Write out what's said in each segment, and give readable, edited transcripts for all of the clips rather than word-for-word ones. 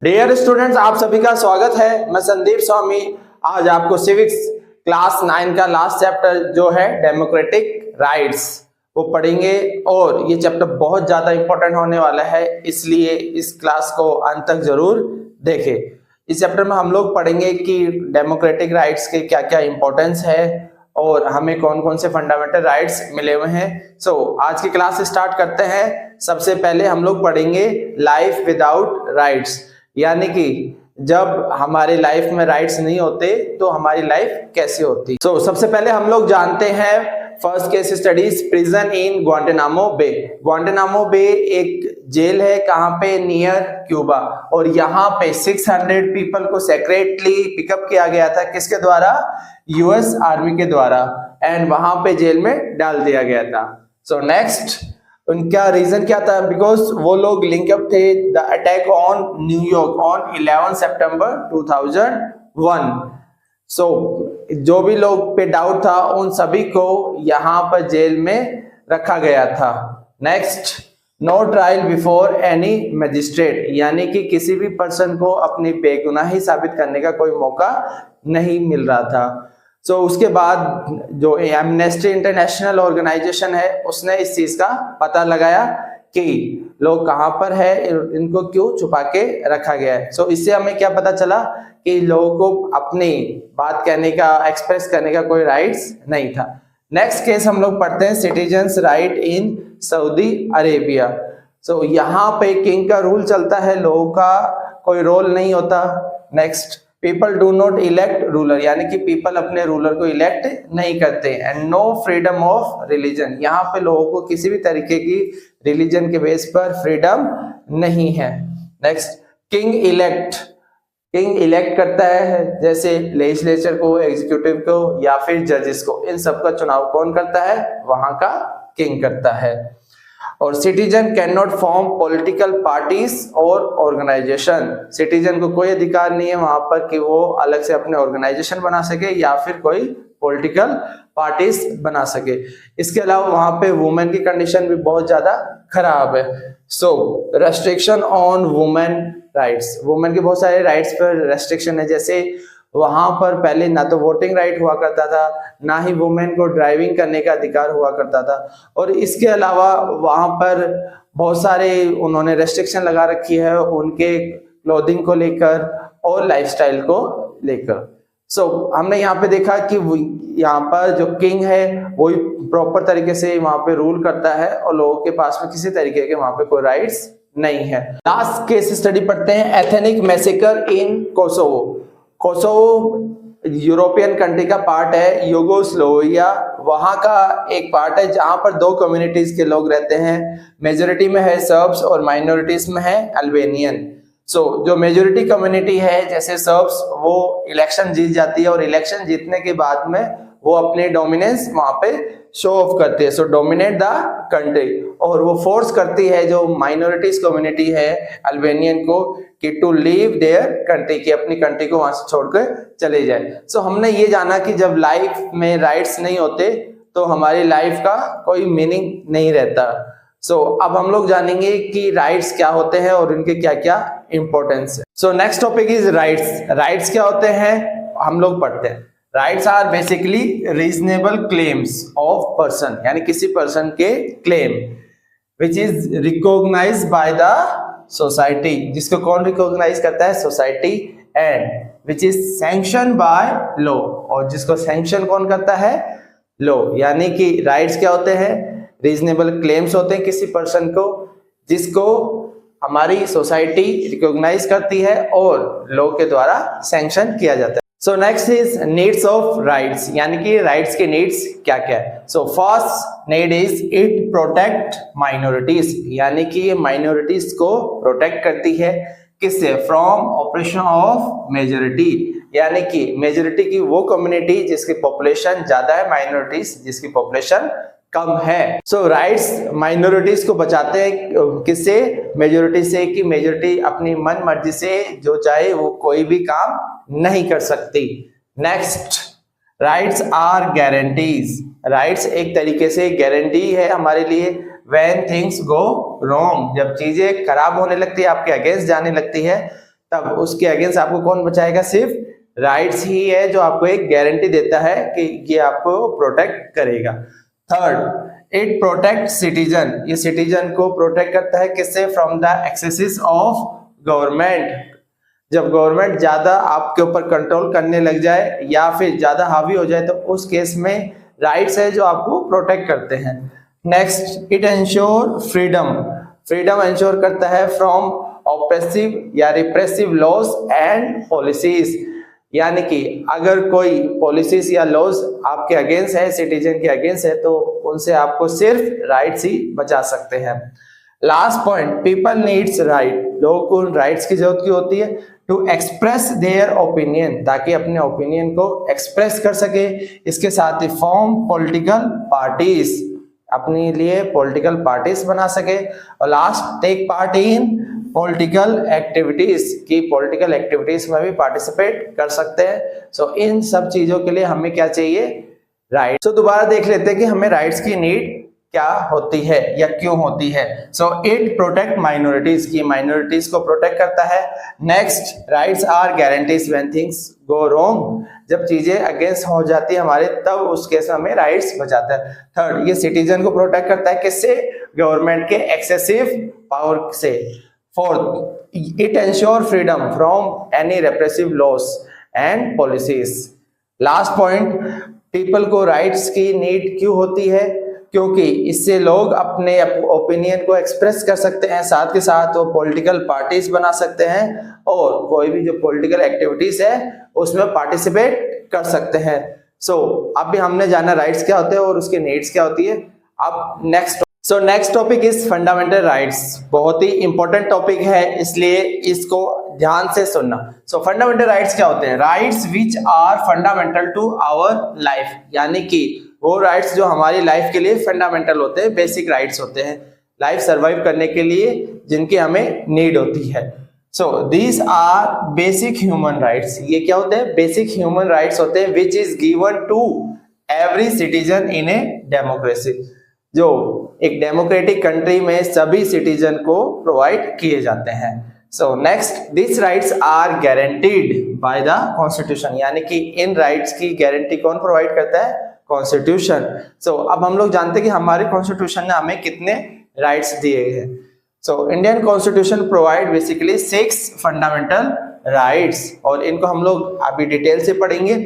Dear students, आप सभी का स्वागत है। मैं संदीप स्वामी आज आपको सिविक्स क्लास 9 का लास्ट चैप्टर जो है डेमोक्रेटिक राइट्स वो पढ़ेंगे और ये चैप्टर बहुत ज्यादा इंपॉर्टेंट होने वाला है, इसलिए इस क्लास को अंत तक जरूर देखें। इस चैप्टर में हम लोग पढ़ेंगे कि डेमोक्रेटिक राइट्स के क्या क्या इंपॉर्टेंस है और हमें कौन कौन से फंडामेंटल राइट्स मिले हुए हैं। सो आज की क्लास स्टार्ट करते हैं। सबसे पहले हम लोग पढ़ेंगे लाइफ विदाउट राइट्स, यानी कि जब हमारे लाइफ में राइट्स नहीं होते तो हमारी लाइफ कैसी होती। सबसे पहले हम लोग जानते हैं फर्स्ट केस स्टडीज प्रिजन इन ग्वांटानामो बे। ग्वांटानामो बे एक जेल है, कहां पे, नियर क्यूबा, और यहाँ पे 600 पीपल को सेक्रेटली पिकअप किया गया था। किसके द्वारा? यूएस आर्मी के द्वारा, एंड वहां पे जेल में डाल दिया गया था। सो नेक्स्ट, उनका रीजन क्या था? बिकॉज वो लोग लिंकअप थे the attack on New York on 11 सितंबर 2001। जो भी लोग पे डाउट था उन सभी को यहाँ पर जेल में रखा गया था। Next, no trial before any magistrate, यानी कि किसी भी पर्सन को अपनी बेगुनाही साबित करने का कोई मौका नहीं मिल रहा था। उसके बाद जो एमनेस्टी इंटरनेशनल ऑर्गेनाइजेशन है उसने इस चीज का पता लगाया कि लोग कहां पर है, इनको क्यों छुपा के रखा गया है। इससे हमें क्या पता चला कि लोगों को अपनी बात कहने का, एक्सप्रेस करने का कोई राइट्स नहीं था। नेक्स्ट केस हम लोग पढ़ते हैं citizens right in Saudi Arabia. यहाँ पे किंग का रूल चलता है, लोगों का कोई रोल नहीं होता। Next, people do not elect ruler, यानी कि पीपल अपने रूलर को इलेक्ट नहीं करते। And no freedom of religion, यहाँ पे लोगों को किसी भी तरीके की रिलीजन के बेस पर फ्रीडम नहीं है। नेक्स्ट, किंग इलेक्ट करता है, जैसे लेजिस्लेचर को, एग्जीक्यूटिव को या फिर जजेस को, इन सब का चुनाव कौन करता है? वहां का किंग करता है। और citizen can not form political parties और ऑर्गेनाइजेशन, सिटीजन को कोई अधिकार नहीं है वहां पर कि वो अलग से अपने ऑर्गेनाइजेशन बना सके या फिर कोई पॉलिटिकल पार्टीज बना सके। इसके अलावा वहां पे वुमेन की कंडीशन भी बहुत ज्यादा खराब है। Restriction on women rights, women के बहुत सारे राइट्स पर रेस्ट्रिक्शन है, जैसे वहां पर पहले ना तो वोटिंग राइट हुआ करता था, ना ही वुमेन को ड्राइविंग करने का अधिकार हुआ करता था। और इसके अलावा वहां पर बहुत सारे उन्होंने रेस्ट्रिक्शन लगा रखी है उनके क्लोथिंग को लेकर और लाइफस्टाइल को लेकर। हमने यहाँ पे देखा कि यहाँ पर जो किंग है वही प्रॉपर तरीके से वहां पे रूल करता है और लोगों के पास में किसी तरीके के वहां पे कोई राइट्स नहीं है। लास्ट केस स्टडी पढ़ते हैं एथनिक मैसेकर इन कोसोवो। कोसोवो यूरोपियन कंट्री का पार्ट है, यूगोस्लोविया वहां का एक पार्ट है जहां पर दो कम्युनिटीज के लोग रहते हैं। मेजोरिटी में है सर्ब्स और माइनॉरिटीज में है अल्बेनियन। जो मेजोरिटी कम्युनिटी है जैसे सर्ब्स, वो इलेक्शन जीत जाती है और इलेक्शन जीतने के बाद में वो अपने डोमिनेंस वहां पे शो ऑफ करती है, डोमिनेट द कंट्री, और वो फोर्स करती है जो माइनॉरिटीज कम्युनिटी है अल्बेनियन को कि टू लीव देयर कंट्री, की अपनी कंट्री को वहां से छोड़कर चले जाए। हमने ये जाना कि जब लाइफ में राइट्स नहीं होते तो हमारी लाइफ का कोई मीनिंग नहीं रहता। अब हम लोग जानेंगे कि राइट्स क्या होते हैं और इनके क्या क्या इंपॉर्टेंस है। Next topic is rights. Rights क्या होते हैं हम लोग पढ़ते हैं। Rights are basically reasonable claims of person, यानी किसी पर्सन के claim which is recognised by the society, जिसको कौन रिकॉग्नाइज करता है? Society. And which is sanction by law, और जिसको सैंक्शन कौन करता है? लॉ। यानी कि राइट्स क्या होते हैं? रीजनेबल क्लेम्स होते हैं किसी पर्सन को जिसको हमारी सोसाइटी रिकॉग्नाइज करती है और लॉ के द्वारा सैंक्शन किया जाता है। Next is needs of rights, यानी कि राइट्स के नीड्स क्या क्या है। First need is it protect minorities, यानी कि ये माइनॉरिटीज को प्रोटेक्ट करती है। किससे? फ्रॉम ऑपरेशन ऑफ मेजोरिटी, यानी कि मेजोरिटी की वो कम्युनिटी जिसकी पॉपुलेशन ज्यादा है, माइनॉरिटीज जिसकी पॉपुलेशन कम है। राइट्स माइनॉरिटीज को बचाते हैं किससे? मेजोरिटी से, कि मेजोरिटी अपनी मन मर्जी से जो चाहे वो कोई भी काम नहीं कर सकती। Next, rights are guarantees. राइट्स एक तरीके से गारंटी है हमारे लिए व्हेन थिंग्स गो रॉन्ग, जब चीजें खराब होने लगती है, आपके अगेंस्ट जाने लगती है, तब उसके अगेंस्ट आपको कौन बचाएगा? सिर्फ राइट्स ही है जो आपको एक गारंटी देता है कि ये आपको प्रोटेक्ट करेगा। थर्ड, इट प्रोटेक्ट सिटीजन, ये सिटीजन को प्रोटेक्ट करता है किससे? From the axes of government. जब गवर्नमेंट ज्यादा आपके ऊपर कंट्रोल करने लग जाए या फिर ज्यादा हावी हो जाए तो उस केस में राइट्स है जो आपको प्रोटेक्ट करते हैं। Next, it ensure freedom, freedom ensure करता है फ्रॉम ऑप्रेसिव या रिप्रेसिव लॉज एंड पॉलिसीज, यानी कि अगर कोई पॉलिसीज या लॉज आपके अगेंस्ट है, सिटीजन के अगेंस्ट है, तो उनसे आपको सिर्फ राइट्स ही बचा सकते हैं। Last point, people needs right, लोगों को राइट्स की जरूरत की होती है टू एक्सप्रेस देयर ओपिनियन, ताकि अपने ओपिनियन को एक्सप्रेस कर सके। इसके साथ ही फॉर्म पॉलिटिकल पार्टीज, अपने लिए पॉलिटिकल पार्टीज बना सके। और last, take part in political activities, की पॉलिटिकल एक्टिविटीज में भी पार्टिसिपेट कर सकते हैं। सो इन सब चीजों के लिए हमें क्या चाहिए? राइट। सो दोबारा देख लेते हैं कि हमें राइट्स की नीड क्या होती है या क्यों होती है। सो इट प्रोटेक्ट माइनॉरिटीज, की माइनॉरिटीज को प्रोटेक्ट करता है। Next, rights are guarantees when things go wrong, जब चीजें अगेंस्ट हो जाती है हमारे, तब उस केस में हमें राइट्स बचाता है। थर्ड, ये सिटीजन को प्रोटेक्ट करता है किससे? गवर्नमेंट के एक्सेसिव पावर से। Fourth, it ensure freedom from any repressive laws and policies. Last point, people को राइट्स की नीड क्यों होती है? क्योंकि इससे लोग अपने ओपिनियन को एक्सप्रेस कर सकते हैं, साथ के साथ वो पॉलिटिकल पार्टीज बना सकते हैं और कोई भी जो पॉलिटिकल एक्टिविटीज है उसमें पार्टिसिपेट कर सकते हैं। सो अभी हमने जाना राइट्स क्या होते हैं और उसकी नीड्स क्या होती है। अब next topic is fundamental rights. बहुत ही इंपॉर्टेंट टॉपिक है, इसलिए इसको ध्यान से सुनना। सो फंडामेंटल राइट्स क्या होते हैं? Rights which are fundamental to our life, यानी कि वो राइट्स जो हमारी लाइफ के लिए फंडामेंटल होते हैं, बेसिक राइट्स होते हैं, लाइफ सर्वाइव करने के लिए जिनकी हमें नीड होती है। So these are basic human rights, ये क्या होते हैं? बेसिक ह्यूमन राइट्स होते हैं which is given to every citizen in a democracy, जो एक डेमोक्रेटिक कंट्री में सभी सिटीजन को प्रोवाइड किए जाते हैं। So next, this rights are guaranteed by the constitution, यानी कि इन राइट्स की गारंटी कौन प्रोवाइड करता है? कॉन्स्टिट्यूशन। सो अब हम लोग जानते हैं कि हमारे कॉन्स्टिट्यूशन ने हमें कितने राइट्स दिए हैं। So Indian constitution provide basically 6 fundamental rights, और इनको हम लोग अभी डिटेल से पढ़ेंगे।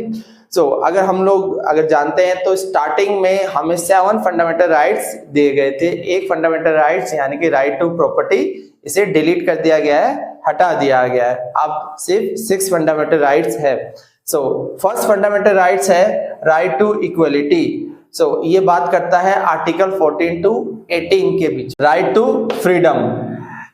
सो अगर जानते हैं तो स्टार्टिंग में हमें 7 फंडामेंटल राइट्स दिए गए थे। एक फंडामेंटल राइट्स यानी कि राइट टू प्रॉपर्टी, इसे डिलीट कर दिया गया है, हटा दिया गया है, अब सिर्फ 6 फंडामेंटल राइट्स है। सो फर्स्ट फंडामेंटल राइट्स है राइट टू इक्वलिटी। सो ये बात करता है आर्टिकल 14 टू 18 के बीच। राइट टू फ्रीडम,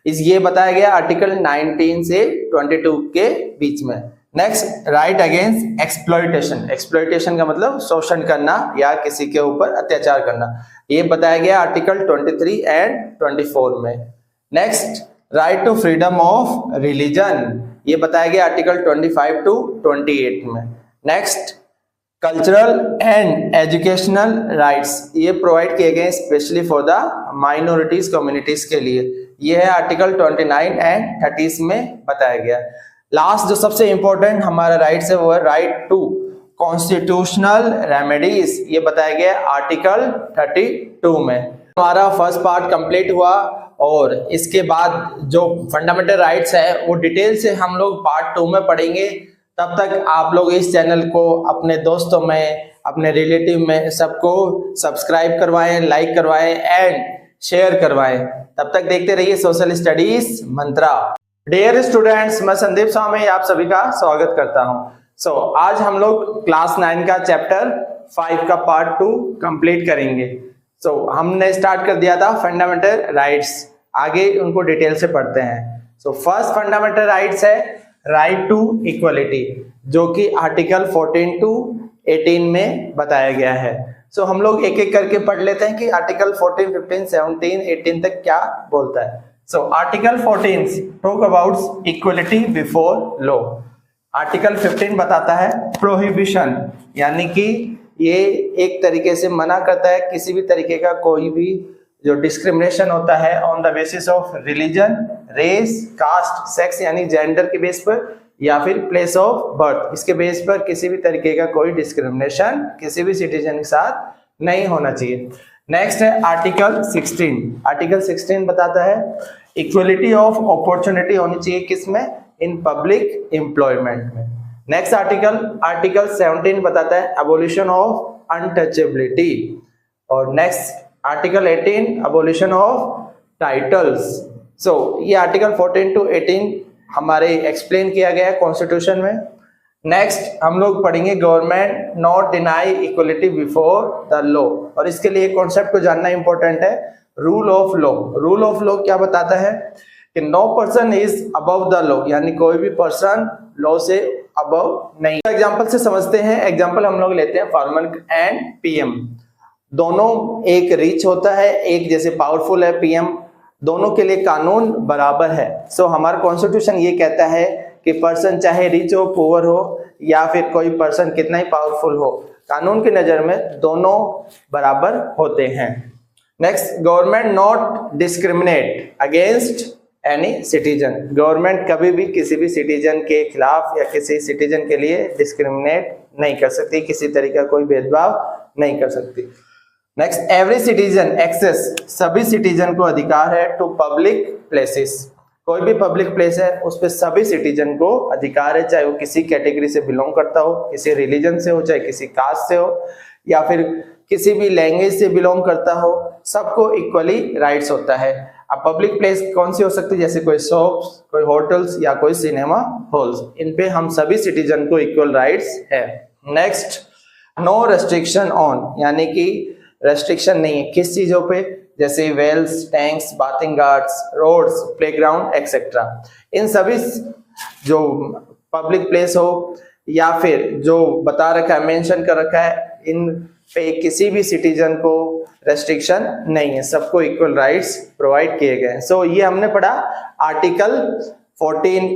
ये बताया गया आर्टिकल 19 से 22 के बीच में। Next, right against exploitation, exploitation का मतलब शोषण करना या किसी के ऊपर अत्याचार करना, ये बताया गया आर्टिकल 23 एंड 24 में। Next, right to freedom of religion, ये बताया गया आर्टिकल 25 टू 28 में। Next, cultural and educational rights, ये प्रोवाइड किए गए specially for the minorities communities के लिए, ये है आर्टिकल 29 एंड 30 में बताया गया। लास्ट जो सबसे इंपॉर्टेंट हमारा राइट्स है वो है राइट टू कॉन्स्टिट्यूशनल रेमेडीज, ये बताया गया आर्टिकल 32 में। हमारा फर्स्ट पार्ट कंप्लीट हुआ और इसके बाद जो फंडामेंटल राइट्स है वो डिटेल से हम लोग पार्ट 2 में पढ़ेंगे। तब तक आप लोग इस चैनल को अपने दोस्तों में, अपने रिलेटिव में सबको सब्सक्राइब करवाएं, लाइक करवाएं एंड शेयर करवाएं। तब तक देखते रहिए सोशल स्टडीज मंत्रा। डियर स्टूडेंट्स, मैं संदीप स्वामी आप सभी का स्वागत करता हूं। आज हम लोग क्लास 9 का चैप्टर 5 का पार्ट 2 कंप्लीट करेंगे। हमने स्टार्ट कर दिया था फंडामेंटल राइट्स, आगे उनको डिटेल से पढ़ते हैं। फर्स्ट फंडामेंटल राइट्स है राइट टू इक्वलिटी, जो कि आर्टिकल 14 टू 18 में बताया गया है। हम लोग एक एक करके पढ़ लेते हैं कि आर्टिकल 14, 15, 17, 18 तक क्या बोलता है। Article 14 talk about equality before law. Article 15 बताता है प्रोहिबिशन, यानी कि ये एक तरीके से मना करता है किसी भी तरीके का कोई भी जो डिस्क्रिमिनेशन होता है on the basis of religion, race, caste, sex यानी जेंडर के बेस पर या फिर प्लेस ऑफ बर्थ, इसके बेस पर किसी भी तरीके का कोई डिस्क्रिमिनेशन किसी भी सिटीजन के साथ नहीं होना चाहिए। नेक्स्ट है आर्टिकल 16। आर्टिकल 16 बताता है इक्वलिटी ऑफ अपॉर्चुनिटी होनी चाहिए किसमें, इन पब्लिक एम्प्लॉयमेंट में। नेक्स्ट आर्टिकल 17 बताता है अबोलिशन ऑफ अनटचेबिलिटी। और next article 18 abolition of titles. So ये आर्टिकल 14 to 18 हमारे एक्सप्लेन किया गया है कॉन्स्टिट्यूशन में। नेक्स्ट हम लोग पढ़ेंगे government not deny equality before the law, और इसके लिए कॉन्सेप्ट को जानना इंपॉर्टेंट है, rule of law. Rule of law क्या बताता है कि no person is above the law, यानी कोई भी पर्सन लॉ से अबव नहीं। एग्जांपल से समझते हैं। एग्जांपल हम लोग लेते हैं फार्मर एंड पीएम। दोनों एक रिच होता है, एक जैसे पावरफुल है पीएम, दोनों के लिए कानून बराबर है। सो हमारा कॉन्स्टिट्यूशन ये कहता है कि पर्सन चाहे रिच हो, पुअर हो, या फिर कोई पर्सन कितना ही पावरफुल हो, कानून की नजर में दोनों बराबर होते हैं। Next government not discriminate against any citizen. Government कभी भी किसी भी सिटीजन के खिलाफ या किसी सिटीजन के लिए डिस्क्रिमिनेट नहीं कर सकती, किसी तरीके का कोई भेदभाव नहीं कर सकती। नेक्स्ट एवरी सिटीजन एक्सेस, सभी सिटीजन को अधिकार है टू पब्लिक प्लेसेस। कोई भी पब्लिक प्लेस है उस पर सभी सिटीजन को अधिकार है, चाहे वो किसी कैटेगरी से बिलोंग करता हो, किसी रिलीजन से हो, चाहे किसी कास्ट से हो, या फिर किसी भी लैंग्वेज से बिलोंग करता हो, सबको इक्वली राइट्स होता है। अब पब्लिक प्लेस कौन सी हो सकती है, जैसे कोई शॉप्स, कोई होटल्स या कोई सिनेमा हॉल्स, इन पे हम सभी सिटीजन को इक्वल राइट्स है। नेक्स्ट नो रेस्ट्रिक्शन ऑन, यानी कि रेस्ट्रिक्शन नहीं है किस चीजों पे, जैसे wells, tanks, bathing ghats, roads, playground etcetera. इन सभी जो पब्लिक प्लेस हो या फिर जो बता रखा है, मेंशन कर रखा है, इन पे किसी भी सिटीजन को रेस्ट्रिक्शन नहीं है, सबको इक्वल राइट्स प्रोवाइड किए गए हैं। सो ये हमने पढ़ा आर्टिकल 14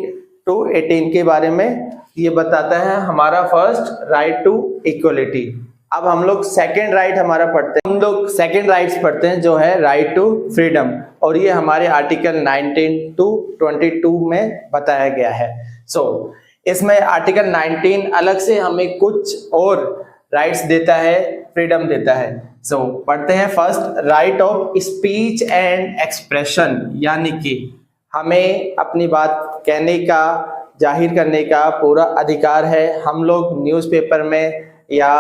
to 18 के बारे में। ये बताता है हमारा फर्स्ट राइट टू इक्वलिटी। अब हम लोग सेकेंड राइट हमारा पढ़ते हैं। हम लोग सेकेंड राइट्स पढ़ते हैं जो है राइट टू फ्रीडम, और ये हमारे आर्टिकल 19 to 22 में बताया गया है। सो इसमें आर्टिकल 19 अलग से हमें कुछ और राइट्स देता है, फ्रीडम देता है। सो पढ़ते हैं first right of speech and expression, यानी कि हमें अपनी बात कहने का, जाहिर करने का पूरा अधिकार है। हम लोग न्यूज़पेपर में या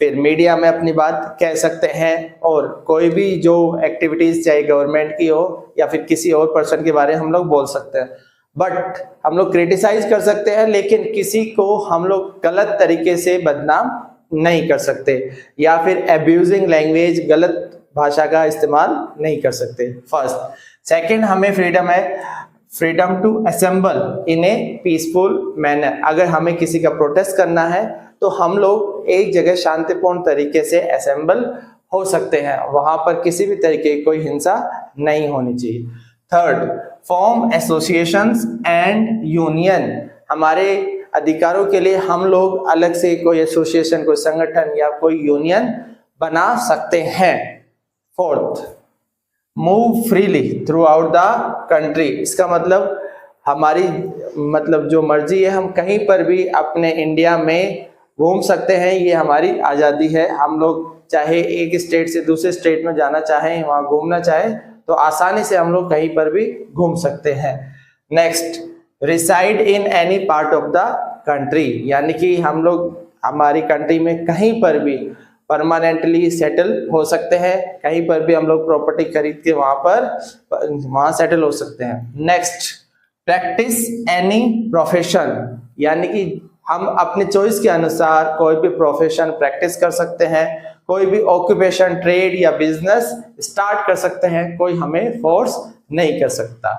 फिर मीडिया में अपनी बात कह सकते हैं, और कोई भी जो एक्टिविटीज चाहे गवर्नमेंट की हो या फिर किसी और पर्सन के बारे में हम लोग बोल सकते हैं। बट हम लोग क्रिटिसाइज कर सकते हैं, लेकिन किसी को हम लोग गलत तरीके से बदनाम नहीं कर सकते, या फिर एब्यूजिंग लैंग्वेज, गलत भाषा का इस्तेमाल नहीं कर सकते। फर्स्ट। सेकंड हमें फ्रीडम है, freedom to assemble in a peaceful manner. अगर हमें किसी का प्रोटेस्ट करना है तो हम लोग एक जगह शांतिपूर्ण तरीके से असेंबल हो सकते हैं, वहां पर किसी भी तरीके की कोई हिंसा नहीं होनी चाहिए। Third form associations and union. हमारे अधिकारों के लिए हम लोग अलग से कोई एसोसिएशन, कोई संगठन या कोई यूनियन बना सकते हैं। Fourth move freely through out the country. इसका मतलब हमारी जो मर्जी है, हम कहीं पर भी अपने इंडिया में घूम सकते हैं, ये हमारी आज़ादी है। हम लोग चाहे एक स्टेट से दूसरे स्टेट में जाना चाहें, वहाँ घूमना चाहें, तो आसानी से हम लोग कहीं पर भी घूम सकते हैं। Next reside in any part of the country, यानी कि हम लोग हमारी कंट्री में कहीं पर भी परमानेंटली सेटल हो सकते हैं, कहीं पर भी हम लोग प्रॉपर्टी खरीद के वहाँ सेटल हो सकते हैं। नेक्स्ट प्रैक्टिस एनी प्रोफेशन, यानी कि हम अपने चॉइस के अनुसार कोई भी प्रोफेशन प्रैक्टिस कर सकते हैं, कोई भी ऑक्यूपेशन, ट्रेड या बिजनेस स्टार्ट कर सकते हैं, कोई हमें फोर्स नहीं कर सकता।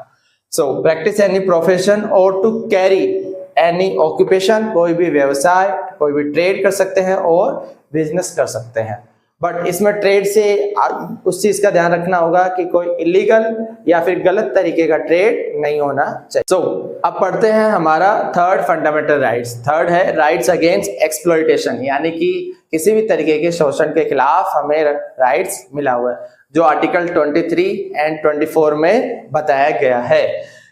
सो प्रैक्टिस एनी प्रोफेशन और टू कैरी एनी ऑक्यूपेशन, कोई भी व्यवसाय, कोई भी ट्रेड कर सकते हैं और बिजनेस कर सकते हैं। बट इसमें ट्रेड से उस चीज का ध्यान रखना होगा कि कोई इलीगल या फिर गलत तरीके का ट्रेड नहीं होना चाहिए। सो अब पढ़ते हैं हमारा थर्ड फंडामेंटल राइट्स। थर्ड है राइट्स अगेंस्ट एक्सप्लॉयटेशन, यानी कि किसी भी तरीके के शोषण के खिलाफ हमें राइट्स मिला हुआ है। जो आर्टिकल 23 एंड 24 में बताया गया है।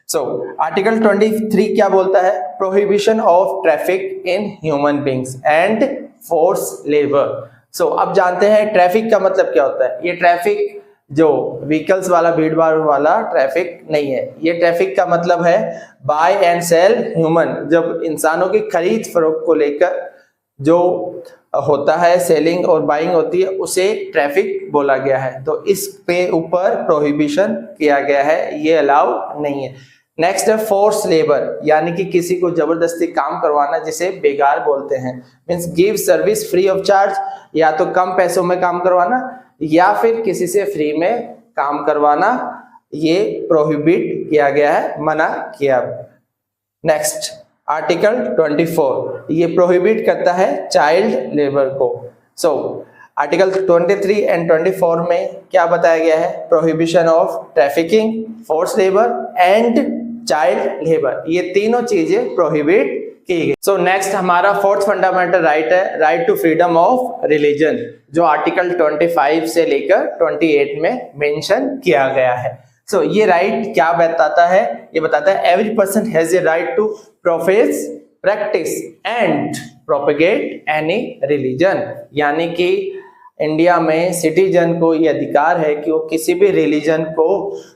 सो आर्टिकल 23 क्या बोलता है? Prohibition of traffic in human beings and force labour. So अब जानते हैं ट्रैफिक का मतलब क्या होता है। ये ट्रैफिक जो व्हीकल्स वाला, भीड़ भाड़ वाला ट्रैफिक नहीं है। ये ट्रैफिक का मतलब है बाय एंड सेल ह्यूमन, जब इंसानों की खरीद फरोख्त को लेकर जो होता है, सेलिंग और बाइंग होती है, उसे ट्रैफिक बोला गया है। तो इस पे ऊपर प्रोहिबिशन किया गया है, ये अलाउ नहीं है। नेक्स्ट है फोर्स लेबर, यानी कि किसी को जबरदस्ती काम करवाना, जिसे बेगार बोलते हैं। Means give service free of charge, या तो कम पैसों में काम करवाना या फिर किसी से फ्री में काम करवाना, ये प्रोहिबिट किया गया है, मना किया। नेक्स्ट आर्टिकल 24, ये प्रोहिबिट करता है चाइल्ड लेबर को। सो आर्टिकल 23 एंड 24 में क्या बताया गया है? Prohibition of trafficking, force labour and child labour, ये तीनों चीजें प्रोहिबिट की गई। सो नेक्स्ट हमारा फोर्थ फंडामेंटल राइट है, right to freedom of religion, जो आर्टिकल 25 से लेकर 28 में मेंशन किया गया है। सो ये राइट क्या बताता है? ये बताता है every person has a right to profess, practice and propagate any religion, यानी कि इंडिया में सिटीजन को ये अधिकार है कि वो किसी भी रिलीजन को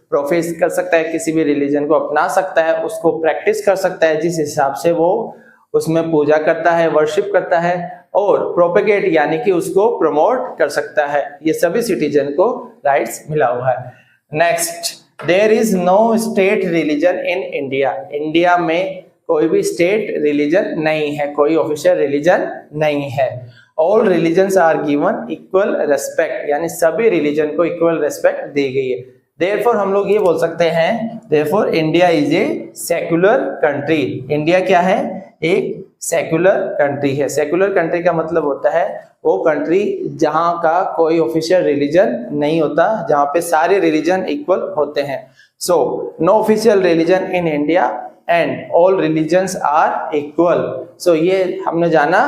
प्रोफेस कर सकता है, किसी भी रिलीजन को अपना सकता है, उसको प्रैक्टिस कर सकता है जिस हिसाब से वो उसमें पूजा करता है, वर्शिप करता है, और प्रोपेगेट यानी कि उसको प्रमोट कर सकता है। ये सभी सिटीजन को राइट्स मिला हुआ है। Next, there is no state religion in India, India में कोई भी स्टेट रिलीजन नहीं है, कोई ऑफिशियल रिलीजन नहीं है। All religions are given equal respect, यानी सभी रिलीजन को इक्वल रेस्पेक्ट दी गई है। देयरफॉर हम लोग ये बोल सकते हैं, therefore India is a secular country. India क्या है? एक सेक्युलर कंट्री है। सेक्युलर कंट्री का मतलब होता है वो कंट्री जहां का कोई ऑफिशियल रिलीजन नहीं होता, जहां पे सारे रिलीजन इक्वल होते हैं। So no official religion in India and all religions are equal. So ये हमने जाना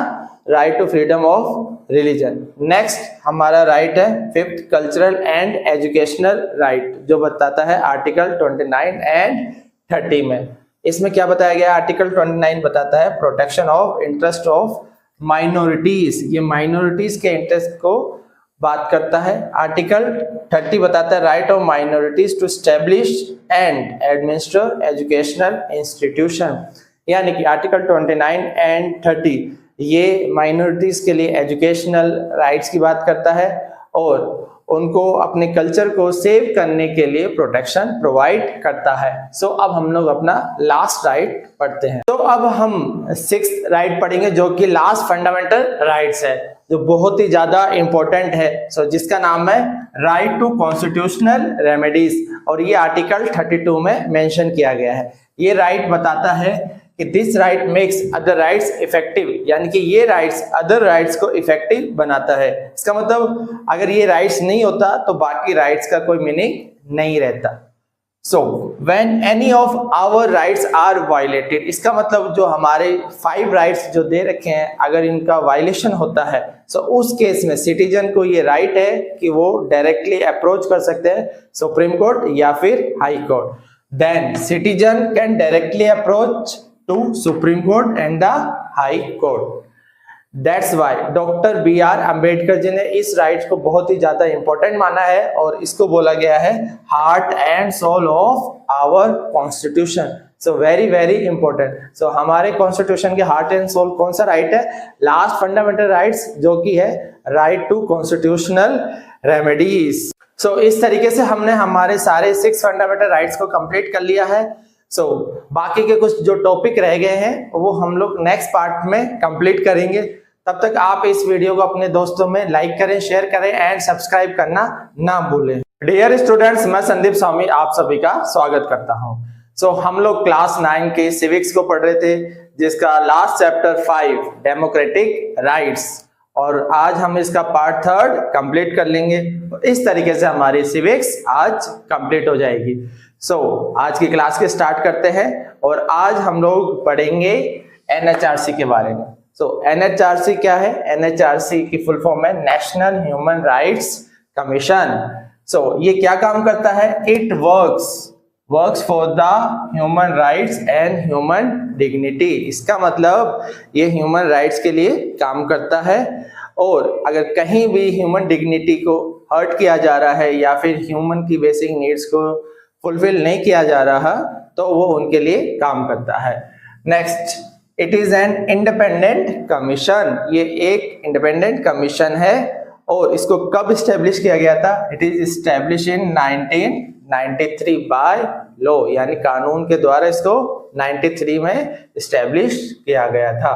right to freedom of religion. Next हमारा राइट है fifth, cultural and educational right, जो बताता है आर्टिकल 29 एंड 30 में। इसमें क्या बताया गया? आर्टिकल 29 बताता है protection of interest of minorities, ये माइनॉरिटीज के इंटरेस्ट को बात करता है। आर्टिकल 30 बताता है right of minorities to establish and administer educational institution, यानी कि आर्टिकल 29 एंड 30 ये माइनॉरिटीज के लिए एजुकेशनल राइट्स की बात करता है और उनको अपने कल्चर को सेव करने के लिए प्रोटेक्शन प्रोवाइड करता है। सो अब हम लोग अपना लास्ट राइट पढ़ते हैं। तो अब हम सिक्स्थ राइट पढ़ेंगे, जो कि लास्ट फंडामेंटल राइट्स है, जो बहुत ही ज्यादा इंपॉर्टेंट है। सो जिसका नाम है राइट टू कॉन्स्टिट्यूशनल रेमेडीज, और ये आर्टिकल 32 में मेंशन किया गया है। ये राइट बताता है कि this right makes other rights effective, यानी कि ये राइट्स अदर राइट्स को इफेक्टिव बनाता है। इसका मतलब अगर ये राइट्स नहीं होता तो बाकी राइट्स का कोई मीनिंग नहीं रहता। So when any of our rights are violated, इसका मतलब जो हमारे 5 राइट्स जो दे रखे हैं, अगर इनका वायलेशन होता है तो उस केस में सिटीजन को ये राइट है कि वो डायरेक्टली अप्रोच कर सकते हैं सुप्रीम कोर्ट या फिर High Court. Then citizen can directly approach to Supreme Court and the High Court. That's why doctor BR Ambedkar ji ने इस राइट को बहुत ही ज्यादा इंपॉर्टेंट माना है और इसको बोला गया है heart and soul of our constitution. So very very important. So हमारे कॉन्स्टिट्यूशन के हार्ट एंड सोल कौन सा राइट है? लास्ट फंडामेंटल राइट्स, जो कि है राइट टू कॉन्स्टिट्यूशनल रेमेडीज। सो इस तरीके से हमने हमारे सारे 6 फंडामेंटल राइट्स को कंप्लीट कर लिया है। सो बाकी के कुछ जो टॉपिक रह गए हैं वो हम लोग नेक्स्ट पार्ट में कंप्लीट करेंगे। तब तक आप इस वीडियो को अपने दोस्तों में लाइक करें, शेयर करें एंड सब्सक्राइब करना ना भूलें। डियर स्टूडेंट्स, मैं संदीप स्वामी आप सभी का स्वागत करता हूं। सो हम लोग क्लास 9 के सिविक्स को पढ़ रहे थे, जिसका लास्ट चैप्टर 5 डेमोक्रेटिक राइट्स, और आज हम इसका पार्ट 3 कंप्लीट कर लेंगे। इस तरीके से हमारी सिविक्स आज कंप्लीट हो जाएगी। सो आज की क्लास के स्टार्ट करते हैं और आज हम लोग पढ़ेंगे NHRC के बारे में। सो NHRC क्या है? NHRC की फुल फॉर्म है नेशनल ह्यूमन राइट्स कमीशन। ये क्या काम करता है? It works for the human rights and human dignity. इसका मतलब ये ह्यूमन राइट्स के लिए काम करता है, और अगर कहीं भी ह्यूमन डिग्निटी को हर्ट किया जा रहा है या फिर ह्यूमन की बेसिक नीड्स को फुलफिल नहीं किया जा रहा, तो वो उनके लिए काम करता है। Next, it is an independent commission. ये एक इंडिपेंडेंट कमीशन है, और इसको कब स्टैब्लिश किया गया था? It is establish in 1993 by law, यानी कानून के द्वारा इसको 93 में स्टैब्लिश किया गया था।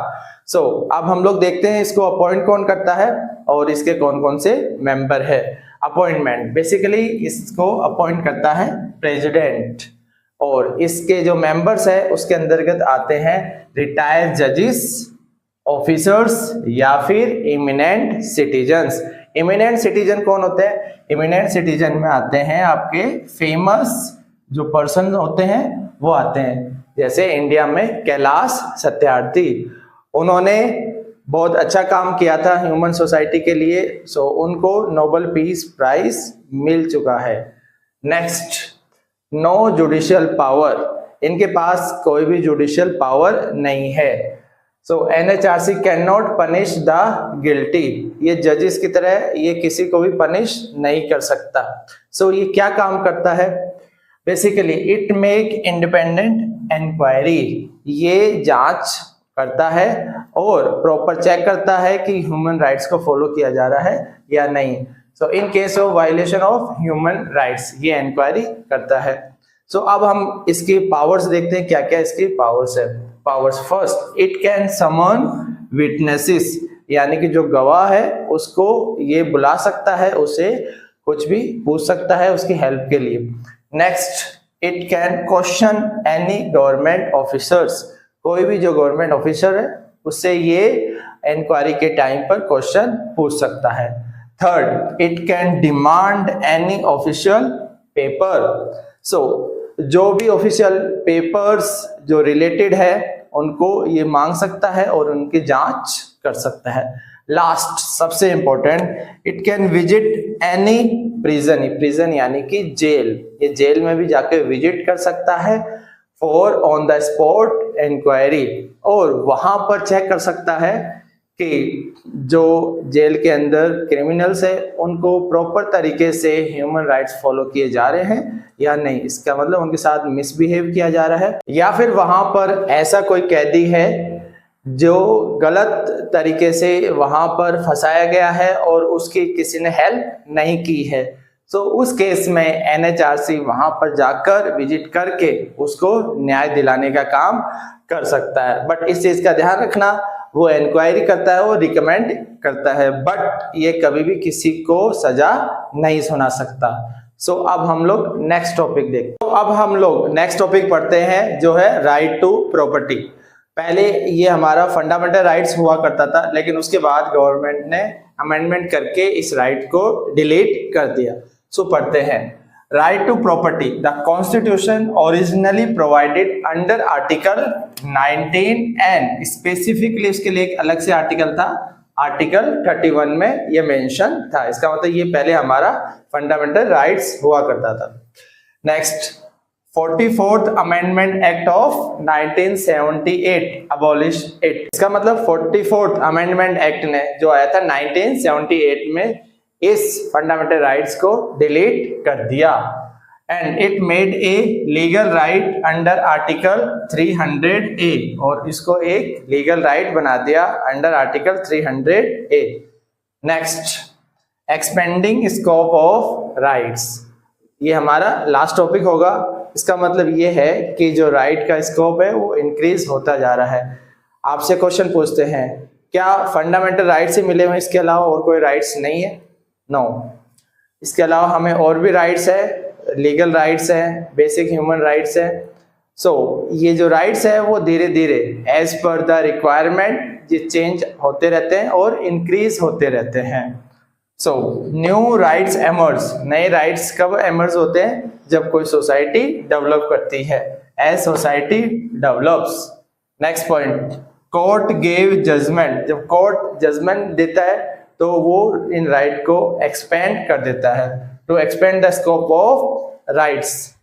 अब हम लोग देखते हैं इसको अपॉइंट कौन करता है और इसके कौन कौन से मेंबर है। अपॉइंटमेंट, बेसिकली इसको अपॉइंट करता है प्रेसिडेंट, और इसके जो मेंबर्स है उसके अंतर्गत आते हैं रिटायर्ड जजेस, ऑफिसर्स या फिर इमिनेंट सिटीजन्स। इमिनेंट सिटीजन कौन होते हैं? इमिनेंट सिटीजन में आते हैं आपके फेमस जो पर्सन होते हैं वो आते हैं, जैसे इंडिया में कैलाश सत्यार्थी, उन्होंने बहुत अच्छा काम किया था ह्यूमन सोसाइटी के लिए, उनको नोबेल पीस प्राइज मिल चुका है। नेक्स्ट, नो जुडिशियल पावर, इनके पास कोई भी जुडिशियल पावर नहीं है। NHRC can not punish the guilty, ये जजेस की तरह ये किसी को भी पनिश नहीं कर सकता। ये क्या काम करता है? Basically it make independent inquiry, ये जांच करता है और प्रॉपर चेक करता है कि ह्यूमन राइट्स को फॉलो किया जा रहा है या नहीं। In case of violation of human rights ये इंक्वायरी करता है। अब हम इसकी पावर्स देखते हैं, क्या क्या इसकी पावर्स है। Powers, first, it can summon witnesses, यानी कि जो गवाह है उसको ये बुला सकता है, उसे कुछ भी पूछ सकता है उसकी हेल्प के लिए। Next, it can question any government officers, कोई भी जो गवर्नमेंट ऑफिसर है उससे ये इंक्वायरी के टाइम पर क्वेश्चन पूछ सकता है। Third, it can demand any official paper, जो भी ऑफिशियल पेपर्स जो रिलेटेड है उनको ये मांग सकता है और उनकी जांच कर सकता है। लास्ट, सबसे important, it can visit any prison यानी कि जेल, ये जेल में भी जाके विजिट कर सकता है for on the spot inquiry, और वहां पर चेक कर सकता है कि जो जेल के अंदर क्रिमिनल्स है उनको प्रॉपर तरीके से ह्यूमन राइट्स फॉलो किए जा रहे हैं या नहीं। इसका मतलब उनके साथ मिसबिहेव किया जा रहा है, या फिर वहां पर ऐसा कोई कैदी है जो गलत तरीके से वहां पर फंसाया गया है और उसकी किसी ने हेल्प नहीं की है। उस केस में NHRC वहां पर जाकर विजिट करके उसको न्याय दिलाने का काम कर सकता है। बट इस चीज का ध्यान रखना, वो इंक्वायरी करता है, वो रिकमेंड करता है, बट ये कभी भी किसी को सजा नहीं सुना सकता। अब हम लोग नेक्स्ट टॉपिक देखते हैं। अब हम लोग नेक्स्ट टॉपिक पढ़ते हैं जो है राइट टू प्रॉपर्टी। पहले ये हमारा फंडामेंटल राइट्स हुआ करता था, लेकिन उसके बाद गवर्नमेंट ने अमेंडमेंट करके इस राइट को डिलीट कर दिया। पढ़ते हैं, right to property, the constitution originally provided under article 19 and specifically इसके लिए एक अलग से आर्टिकल था, आर्टिकल 31 में ये मेंशन था। इसका मतलब ये पहले हमारा फंडामेंटल राइट्स हुआ करता था। Next, 44th amendment act of 1978 abolish it. इसका मतलब 44th अमेंडमेंट एक्ट ने जो आया था 1978 में इस फंडामेंटल राइट्स को डिलीट कर दिया, and it made a legal right under article 300A, और इसको एक लीगल राइट बना दिया under article 300A। Next, expanding scope of rights, ये हमारा लास्ट टॉपिक होगा। इसका मतलब ये है कि जो राइट का स्कोप है वो इंक्रीज होता जा रहा है। आपसे क्वेश्चन पूछते हैं, क्या फंडामेंटल राइट्स ही मिले हुए, इसके अलावा और कोई राइट्स नहीं है? नो, इसके अलावा हमें और भी राइट्स है, लीगल राइट्स है, बेसिक ह्यूमन राइट्स है। ये जो राइट्स है वो धीरे धीरे एज पर द रिक्वायरमेंट ये चेंज होते रहते हैं और इंक्रीज होते रहते हैं। न्यू राइट्स एमर्ज, नए राइट्स कब एमर्ज होते हैं? जब कोई सोसाइटी डेवलप करती है, as society develops. Next point, court gave judgement, जब कोर्ट जजमेंट देता है तो वो इन राइट को एक्सपेंड कर देता है। to expand the scope of rights.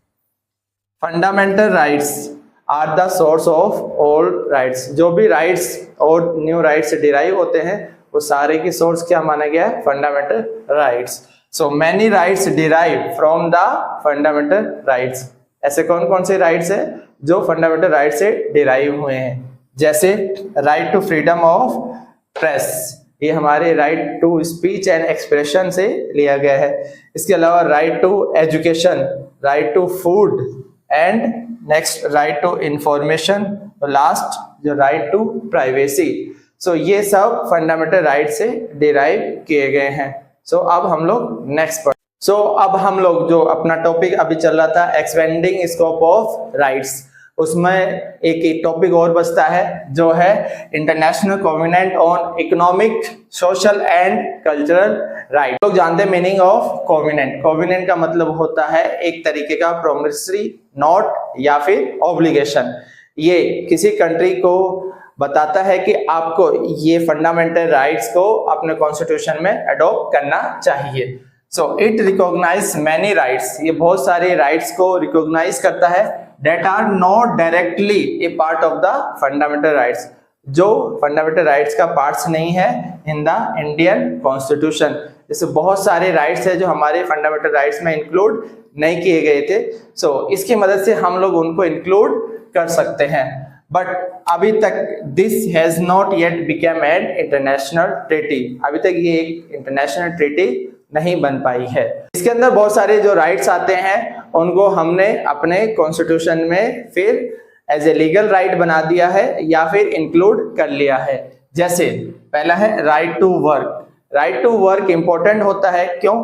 Fundamental rights are the source of all rights. जो भी rights और new rights से derive होते हैं वो सारे की source क्या माना गया है? Fundamental rights. So many rights derive from the fundamental rights. ऐसे कौन कौन से rights है जो fundamental rights से derive हुए हैं? जैसे right to freedom of press, ये हमारे right to speech and expression से लिया गया है। इसके अलावा right to education, right to food and next right to information, और लास्ट जो राइट टू प्राइवेसी। सो ये सब फंडामेंटल राइट से डिराइव किए गए हैं। सो अब हम लोग नेक्स्ट पर अब हम लोग जो अपना टॉपिक अभी चल रहा था एक्सपेंडिंग स्कोप ऑफ राइट्स, उसमें एक टॉपिक और बचता है जो है international covenant on economic, social and cultural right. लोग जानते हैं मीनिंग ऑफ कॉन्वेनेंट। कॉन्वेनेंट का मतलब होता है एक तरीके का प्रोमिसरी नोट या फिर ऑब्लिगेशन। ये किसी कंट्री को बताता है कि आपको ये फंडामेंटल राइट्स को अपने कॉन्स्टिट्यूशन में अडॉप्ट करना चाहिए। So it recognise many rights, ये बहुत सारे राइट्स को रिकॉग्नाइज करता है that are not directly a part of the fundamental rights, जो fundamental rights का पार्ट्स नहीं है in the Indian Constitution। जैसे बहुत सारे राइट्स है जो हमारे fundamental rights में इंक्लूड नहीं किए गए थे। सो इसकी मदद से हम लोग उनको इंक्लूड कर सकते हैं, बट अभी तक this has not yet become an international treaty. अभी तक ये एक इंटरनेशनल ट्रीटी नहीं बन पाई है। इसके अंदर बहुत सारे जो राइट्स आते हैं उनको हमने अपने कॉन्स्टिट्यूशन में फिर एज ए लीगल राइट बना दिया है या फिर इंक्लूड कर लिया है। जैसे पहला है right to work. Right to work important होता है, क्यों?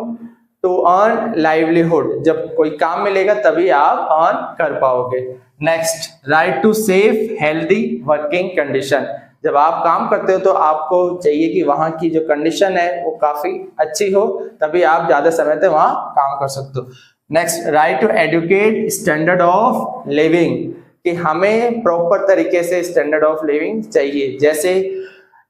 टू अर्न लाइवलीहुड, जब कोई काम मिलेगा तभी आप अर्न कर पाओगे। Next right to safe healthy working condition, जब आप काम करते हो तो आपको चाहिए कि वहां की जो कंडीशन है वो काफी अच्छी हो, तभी आप ज्यादा समय तक वहां काम कर सकते हो। Next right to educate standard of living, कि हमें प्रॉपर तरीके से स्टैंडर्ड ऑफ लिविंग चाहिए। जैसे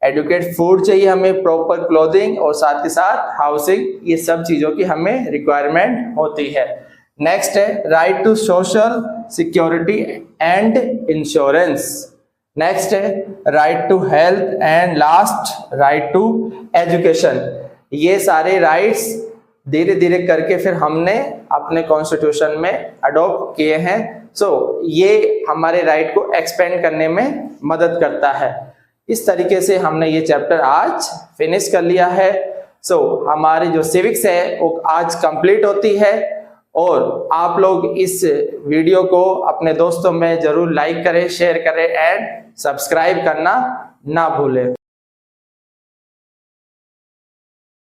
एडुकेट फूड चाहिए हमें, प्रॉपर क्लोथिंग और साथ के साथ हाउसिंग, ये सब चीजों की हमें रिक्वायरमेंट होती है। नेक्स्ट है right to social security and insurance. Next है right to health and last right to education. ये सारे राइट्स धीरे धीरे करके फिर हमने अपने कॉन्स्टिट्यूशन में अडॉप्ट किए हैं। सो ये हमारे राइट को एक्सपेंड करने में मदद करता है। इस तरीके से हमने ये चैप्टर आज फिनिश कर लिया है। सो हमारी जो सिविक्स है वो आज कंप्लीट होती है, और आप लोग इस वीडियो को अपने दोस्तों में जरूर लाइक करें, शेयर करें एंड सब्सक्राइब करना ना भूलें।